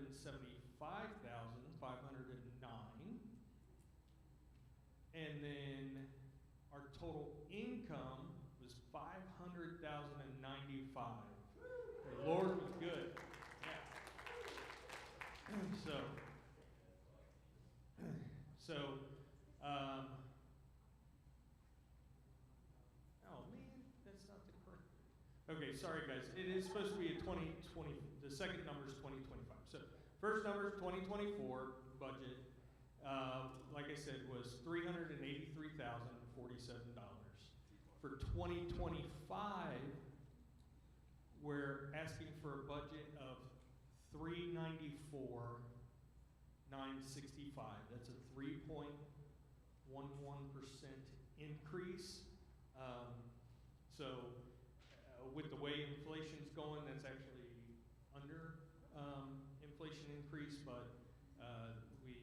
$375,509. And then our total income was $500,095. The Lord was good. Yeah. Oh man, that's not the correct. Okay, sorry guys. It is supposed to be a 2020. The second number is 2025. So first number is 2024 budget. Like I said, was $383,047. For 2025, we're asking for a budget of $394,965. That's a 3.11% increase. With the way inflation's going, that's actually under inflation increase, but we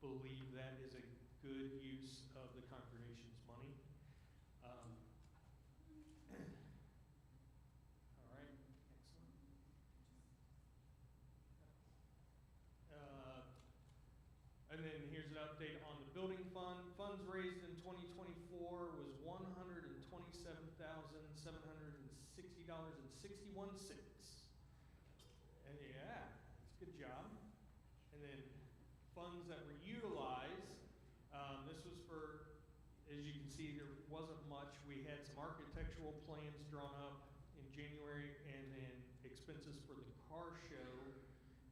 believe that is a good use of the congregation's money. All right, excellent. And then here's an update on the building fund. Funds raised in 2024 was $127,760.61. And yeah, it's a good job. And then funds that were utilized, this was for, as you can see, there wasn't much. We had some architectural plans drawn up in January, and then expenses for the car show,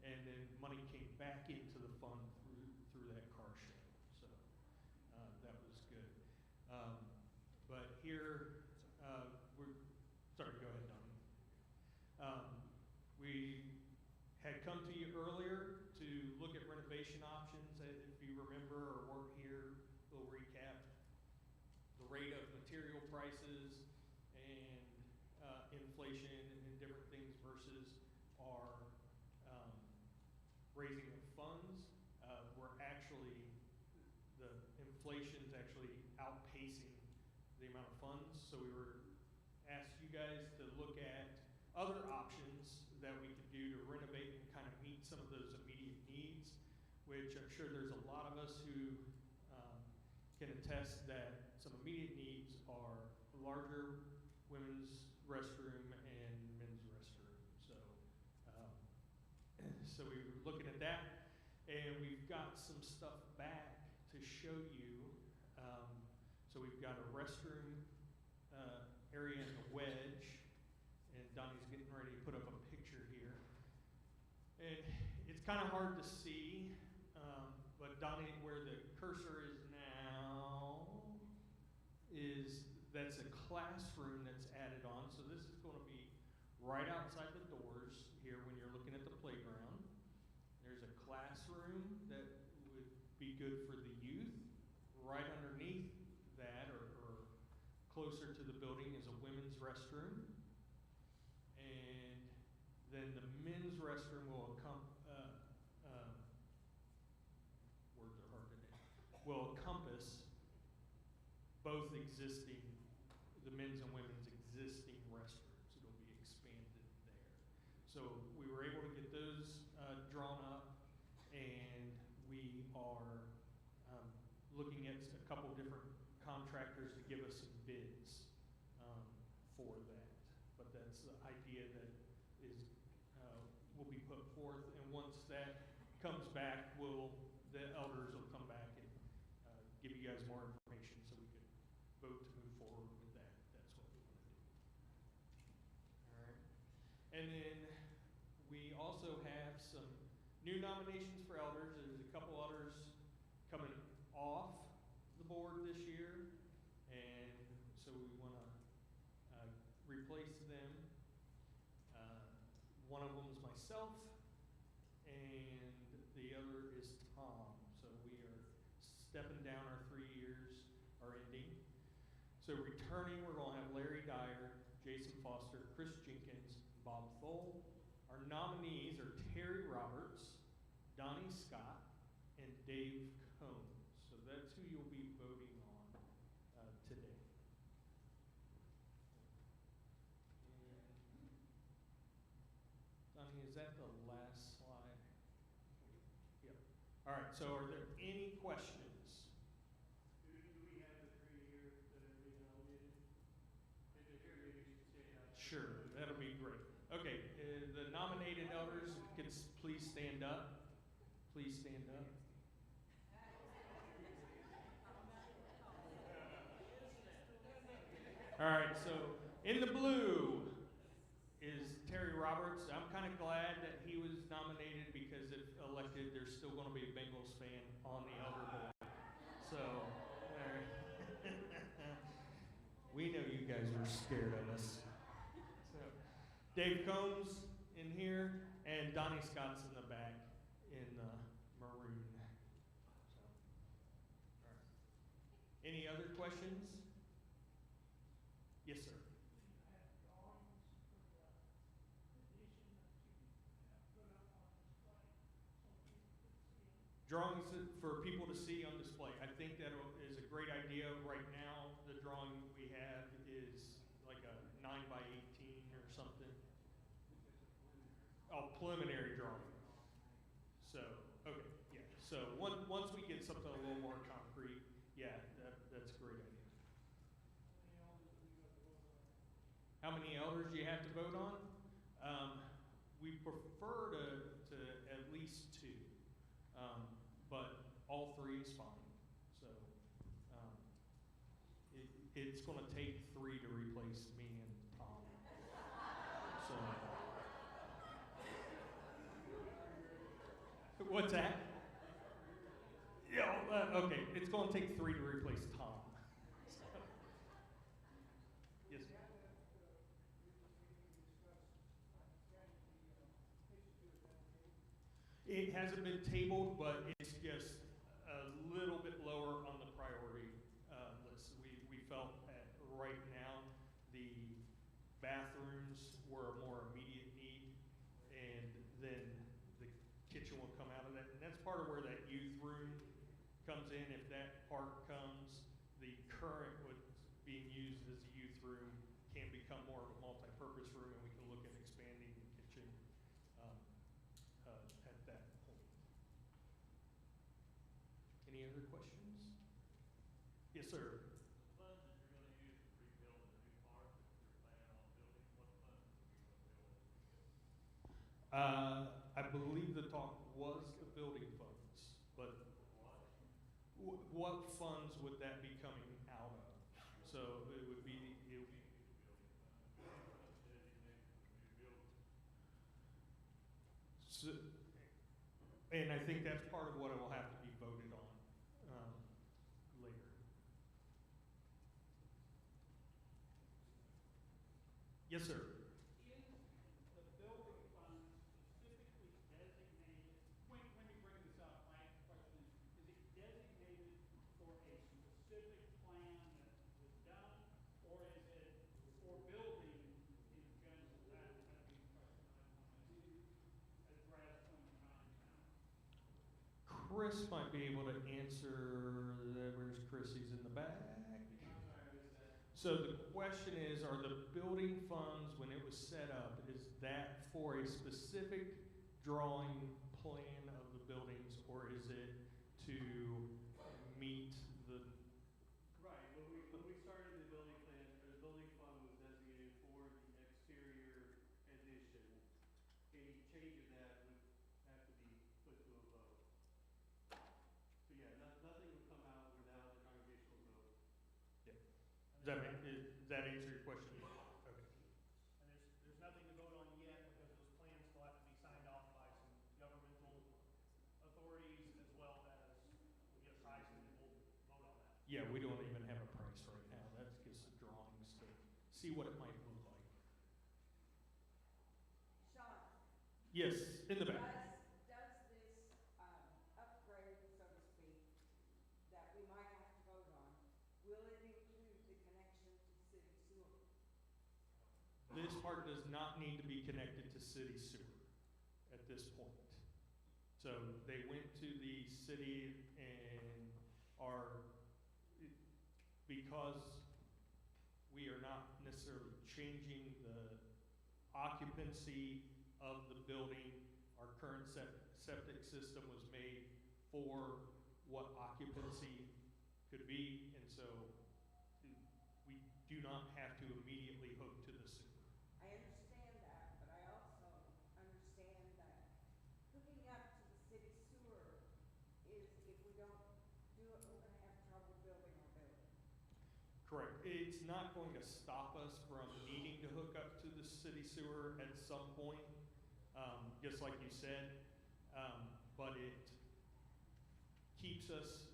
and then money came back into the fund through that car show. So that was good. But here, sorry, go ahead, Donnie. We had come to you earlier to look at renovation options. If you remember or weren't here, a little recap. The rate of material prices and inflation and different things versus our raising of funds. We're actually, the inflation's actually outpacing the amount of funds. So we were asked you guys to look at other options that we could do to renovate and kind of meet some of those immediate needs, which I'm sure there's a lot of us who can attest that some immediate needs are larger women's restroom and men's restroom. So we were looking at that, and we've got some stuff back to show you. So we've got a restroom area in the wedge, and Donnie's getting ready to put up a picture here. And it's kind of hard to see, but Donnie, where the cursor is now, that's a classroom that's added on. So this is going to be right outside the doors here when you're looking at the playground. There's a classroom that would be good for the youth. Right underneath that, or closer to the building, is a women's restroom. And then the men's restroom words are hard today, will encompass both existing, the men's and women's existing restrooms. It'll be expanded there. So we were able to get those drawn up, and we are looking at a couple of different contractors to give us some bids for that. But that's the idea that will be put forth, and once that comes back, the elders will come back and give you guys more information so we can vote to move forward with that. That's what we want to do. All right. And then we also have some new nominations for elders. There's a couple elders coming off the board this year, and so we want to replace them. One of them is myself, and the other is Tom. So we are stepping down. Our 3 years are ending. So returning, we're going to have Larry Dyer, Jason Foster, Chris Jenkins, Bob Thole. Our nominees are Terry Roberts, Donnie Scott, and Dave Combs. So that's who you'll be voting on today. Donnie, is that the last slide? All right, so are there any questions? Do we have the 3 here that are being nominated? And to hear maybe you should stand up. Sure, that'll be great. Okay, the nominated elders, could please stand up. Please stand up. All right, so in the blue is Terry Roberts. I'm kind of glad that he was nominated because if elected, there's still going to be a Bengals fan on the elder board. So, we know you guys are scared of us. So, Dave Combs in here, and Donnie Scott's in the back in maroon. So, all right. Any other questions? Yes, sir. Drawings for people to see on display. I think that is a great idea. Right now, the drawing we have is like a 9x18 or something. Oh, preliminary drawing. So, okay, yeah. So once we get something a little more concrete, yeah, that's a great idea. How many elders do you have to vote on? We prefer to at least 2. But all 3 is fine. So it's going to take 3 to replace me and Tom. So what's that? Yeah. Okay. It's going to take 3 to replace Tom. So, yes. It hasn't been tabled, but it's just a little bit lower on the priority list. We felt that right now the bathrooms were a more immediate need, and then the kitchen will come out of that. And that's part of where that youth room comes in. If that part comes, the current what's being used as a youth room can become more of a multi-purpose room, and we can look at expanding the kitchen at that point. Any other questions? Yes, sir. The funds that you're going to use to rebuild the new park that you're planning on building, what funds are you going to build? I believe the talk was the building funds, but what funds would that be coming out of? So it would be so, and I think that's part of what it will have to be voted on later. Yes, sir. Is the building fund specifically designated, when you bring this up, my question is it designated for a specific plan that was done, or is it for building in general? That'd be the question I want to address when the time comes. Chris might be able to answer that. Where's Chris? He's in the back. So the question is, are the building funds, when it was set up, is that for a specific drawing plan of the buildings, or is it to meet the... Right, when we started the building plan, or the building fund was designated for the exterior addition. Any change in that would have to be put to a vote. So yeah, nothing would come out without the congregational vote. Yeah. Does that answer your question? Okay. And there's nothing to vote on yet because those plans still have to be signed off by some governmental authorities as well as we get a price and then we'll vote on that. Yeah, we don't even have a price right now. That's just drawings to see what it might look like. Sean, Yes, in the back. does this upgrade, so to speak, that we might have to vote on, will it include the connection to city sewer? This part does not need to be connected to city sewer at this point. So they went to the city and because we are not necessarily changing the occupancy of the building, our current septic system was made for what occupancy could be, and so we do not have to immediately hook to the sewer. I understand that, but I also understand that hooking up to the city sewer is, if we don't do it, we're gonna have trouble building our building. Correct. It's not going to stop us from needing to hook up to the city sewer at some point, just like you said, but it keeps us,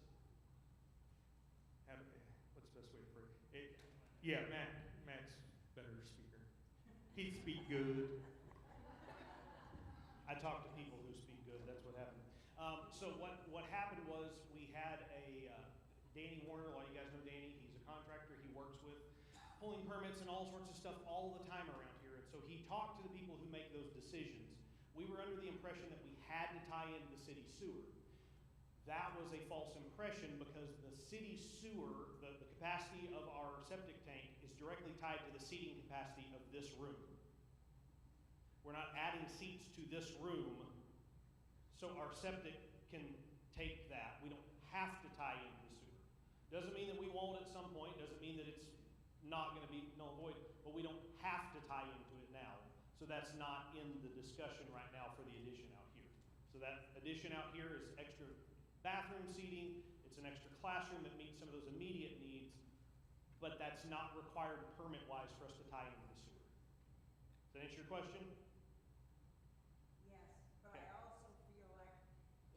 what's the best way to put it? Yeah, Matt's better speaker. He speak good. I talk to people who speak good, that's what happened. So what happened was we had Danny Warner, a lot of you guys know Danny, he's a contractor, he works with pulling permits and all sorts of stuff all the time around here. And so he talked to the people who make those decisions. We were under the impression that we had to tie into the city sewer. That was a false impression because the city sewer, the capacity of our septic tank is directly tied to the seating capacity of this room. We're not adding seats to this room, so our septic can take that. We don't have to tie into the sewer. Doesn't mean that we won't at some point, doesn't mean that it's not going to be null and void, but we don't have to tie into it now. So that's not in the discussion right now for the addition out here. So that addition out here is extra bathroom seating, it's an extra classroom that meets some of those immediate needs, but that's not required permit-wise for us to tie into the sewer. Does that answer your question? Yes, but I also feel like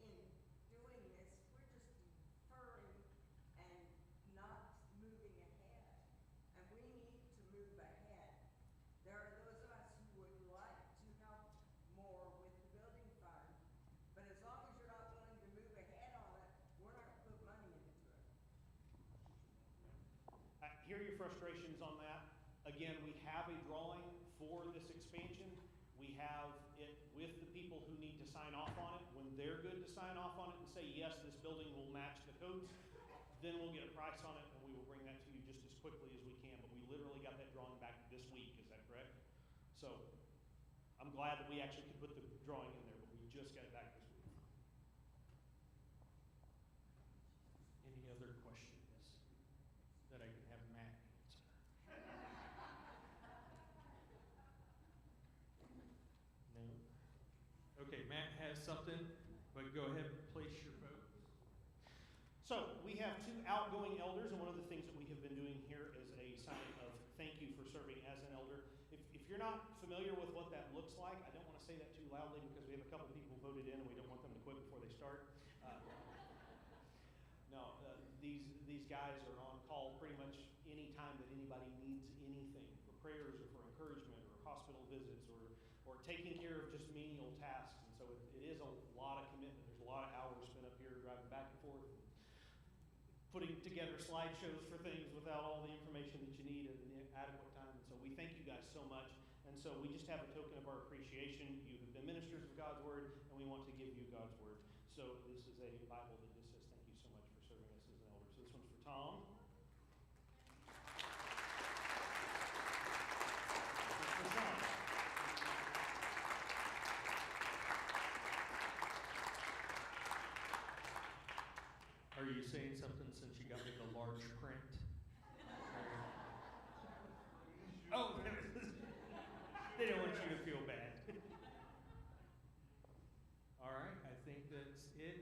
in doing this, we're just deferring and not moving ahead. And we need to move ahead. There are those of us who would like to help more with the building fund, but as long as you're not willing to move ahead on it, we're not gonna put money into it. I hear your frustrations on that. Again, we have a drawing for this expansion. We have it with the people who need to sign off on it. When they're good to sign off on it and say, yes, this building will match the codes, then we'll get a price on it and we will bring that to you just as quickly as we can. But we literally got that drawing back this week, is that correct? So I'm glad that we actually could put the drawing in there, but we just got it back this week. Any other questions that I can have Matt answer? No? Okay, Matt has something, but go ahead and place your vote. So we have 2 outgoing elders, and one of the things that we have been doing here is a sign of thank you for serving as an elder. If you're not familiar with what that looks like, I don't want to say that too loudly because we have a couple people voted in and we don't want them to quit before they start. These guys are on call pretty much any time that anybody needs anything for prayers or for encouragement or hospital visits or taking care of just menial tasks. And so it is a lot of commitment. There's a lot of hours spent up here driving back and forth, and putting together slideshows for things without all the information that you need at an adequate time. And so we thank you guys so much. And so we just have a token of our appreciation. You have been ministers of God's word, and we want to give you God's word. So this is a Bible that just says thank you so much for serving us as an elder. So this one's for Tom. This is for Sean. Are you saying something since you got me the large print? Oh, they don't want you to feel bad. All right, I think that's it.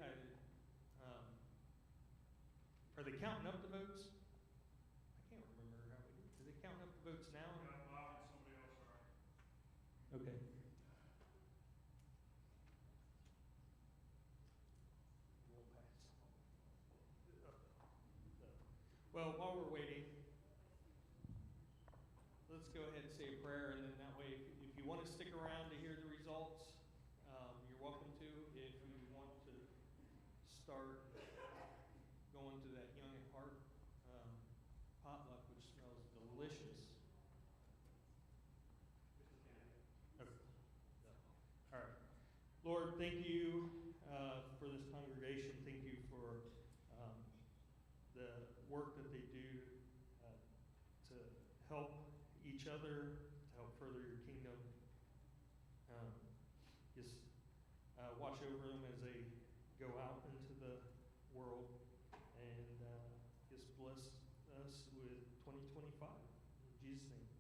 Are they counting up the votes? I can't remember how we do. Are they counting up the votes now? Okay. We'll pass. Well, while we're waiting, let's go ahead and say a prayer, and then that way, if you want to stick around to hear the results, you're welcome to. If you want to start going to that young at heart potluck, which smells delicious. Okay. All right. Lord, thank you for this congregation. Thank you for the work that they do to help each other, to help further your kingdom. Just watch over them as they go out into the world and just bless us with 2025. In Jesus' name.